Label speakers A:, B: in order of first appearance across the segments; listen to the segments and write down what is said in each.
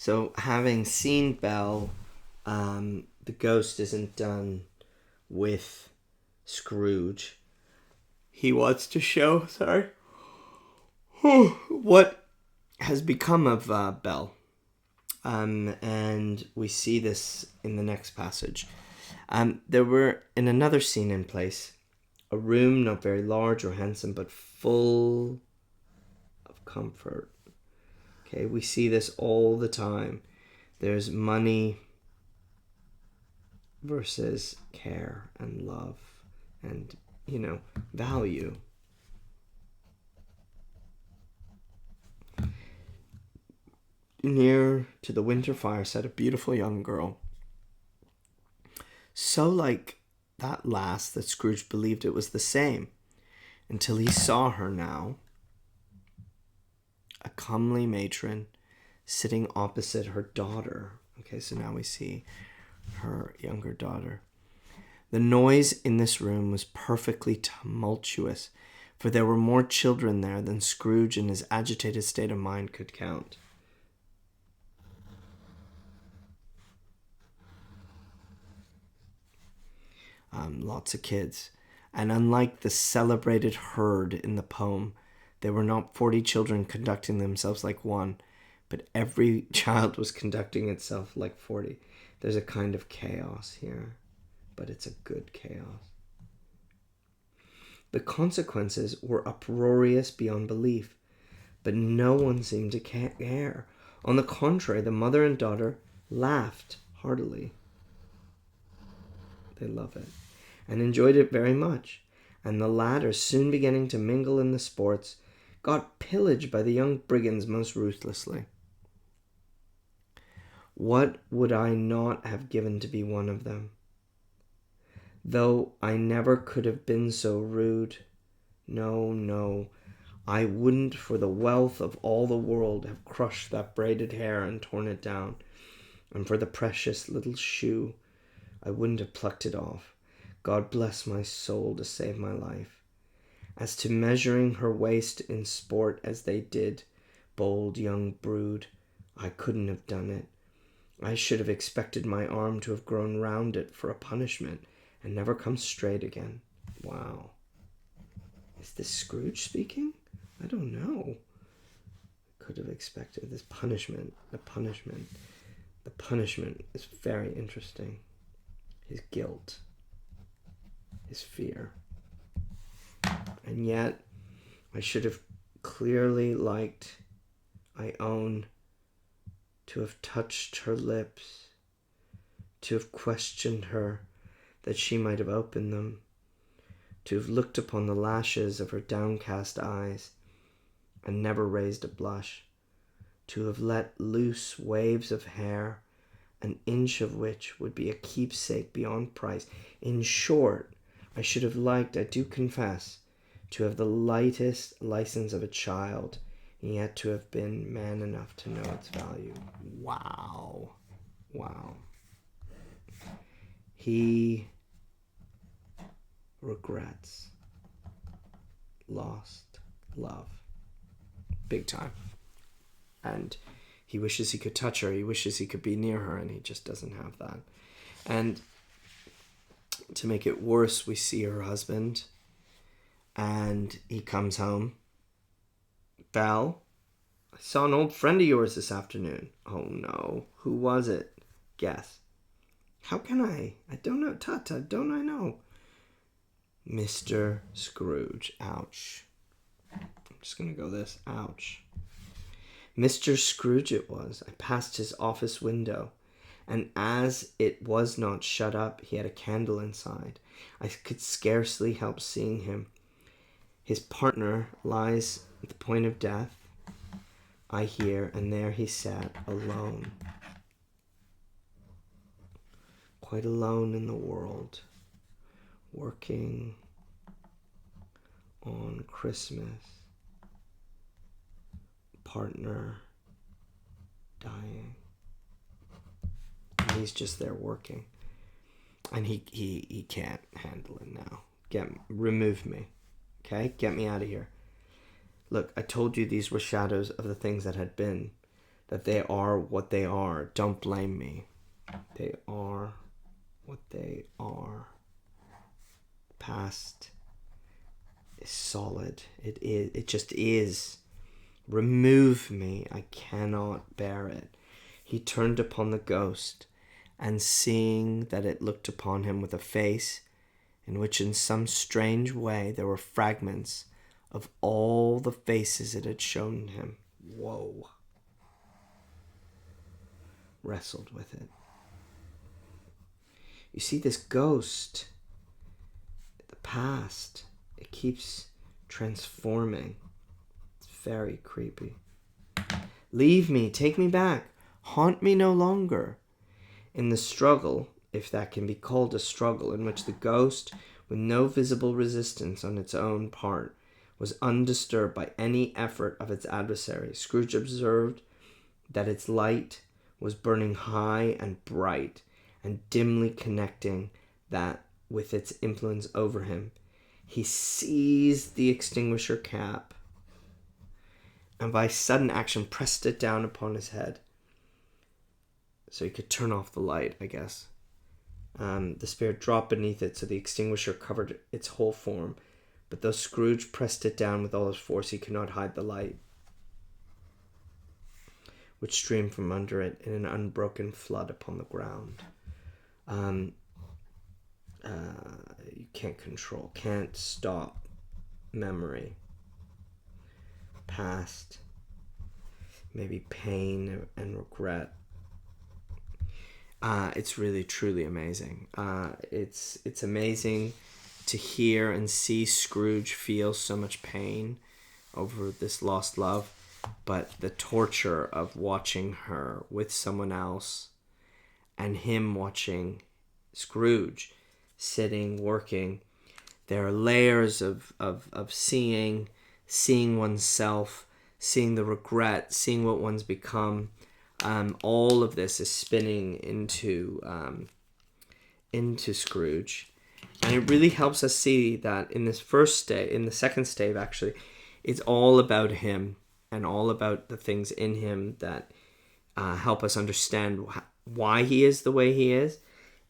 A: So, having seen Belle, the ghost isn't done with Scrooge. He wants to show, what has become of Belle. And we see this in the next passage. There were, in another scene in place, a room not very large or handsome, but full of comfort. Okay, we see this all the time. There's money versus care and love and, value. Near to the winter fire sat a beautiful young girl. So like that last that Scrooge believed it was the same, until he saw her now, a comely matron sitting opposite her daughter. Okay, so now we see her younger daughter. The noise in this room was perfectly tumultuous, for there were more children there than Scrooge in his agitated state of mind could count. Lots of kids. And unlike the celebrated herd in the poem, there were not 40 children conducting themselves like one, but every child was conducting itself like 40. There's a kind of chaos here, but it's a good chaos. The consequences were uproarious beyond belief, but no one seemed to care. On the contrary, the mother and daughter laughed heartily. They love it, and enjoyed it very much. And the latter, soon beginning to mingle in the sports, got pillaged by the young brigands most ruthlessly. What would I not have given to be one of them? Though I never could have been so rude. No, I wouldn't for the wealth of all the world have crushed that braided hair and torn it down. And for the precious little shoe, I wouldn't have plucked it off. God bless my soul to save my life. As to measuring her waist in sport as they did, bold young brood, I couldn't have done it. I should have expected my arm to have grown round it for a punishment and never come straight again. Wow. Is this Scrooge speaking? I don't know. I could have expected this punishment. The punishment is very interesting. His guilt. His fear. And yet, I should have clearly liked, I own, to have touched her lips, to have questioned her, that she might have opened them, to have looked upon the lashes of her downcast eyes, and never raised a blush, to have let loose waves of hair, an inch of which would be a keepsake beyond price. In short, I should have liked, I do confess, to have the lightest license of a child, and yet to have been man enough to know its value. Wow. He regrets lost love. Big time. And he wishes he could touch her. He wishes he could be near her, and he just doesn't have that. And to make it worse, we see her husband, and he comes home. Belle, I saw an old friend of yours this afternoon. Oh no, who was it? Guess. How can I? I don't know. Tata, don't I know? Mr. Scrooge. Ouch. I'm just going to go this. Ouch. Mr. Scrooge it was. I passed his office window, and as it was not shut up, he had a candle inside. I could scarcely help seeing him. His partner lies at the point of death, I hear, and there he sat, alone. Quite alone in the world, working on Christmas. Partner dying. And he's just there working. And he can't handle it now. Remove me. Okay? Get me out of here. Look, I told you these were shadows of the things that had been. that they are what they are. Don't blame me. They are what they are. Past is solid. It is. It just is. Remove me. I cannot bear it. He turned upon the ghost, and seeing that it looked upon him with a face in which in some strange way there were fragments of all the faces it had shown him. Whoa. Wrestled with it. You see, this ghost, the past, it keeps transforming. It's very creepy. Leave me, take me back, haunt me no longer. In the struggle, if that can be called a struggle, in which the ghost, with no visible resistance on its own part, was undisturbed by any effort of its adversary, Scrooge observed that its light was burning high and bright, and dimly connecting that with its influence over him. He seized the extinguisher cap, and by sudden action pressed it down upon his head, so he could turn off the light, I guess. The spirit dropped beneath it, so the extinguisher covered its whole form. But though Scrooge pressed it down with all his force, he could not hide the light, which streamed from under it in an unbroken flood upon the ground. You can't stop memory. Past, maybe pain and regret. It's really, truly amazing. It's amazing to hear and see Scrooge feel so much pain over this lost love, but the torture of watching her with someone else and him watching Scrooge sitting, working. There are layers of seeing oneself, seeing the regret, seeing what one's become. All of this is spinning into Scrooge, and it really helps us see that in this in the second stave, actually, it's all about him and all about the things in him that help us understand why he is the way he is,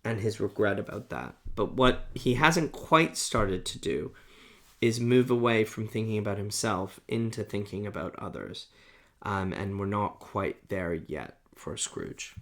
A: and his regret about that. But what he hasn't quite started to do is move away from thinking about himself into thinking about others. And we're not quite there yet for Scrooge.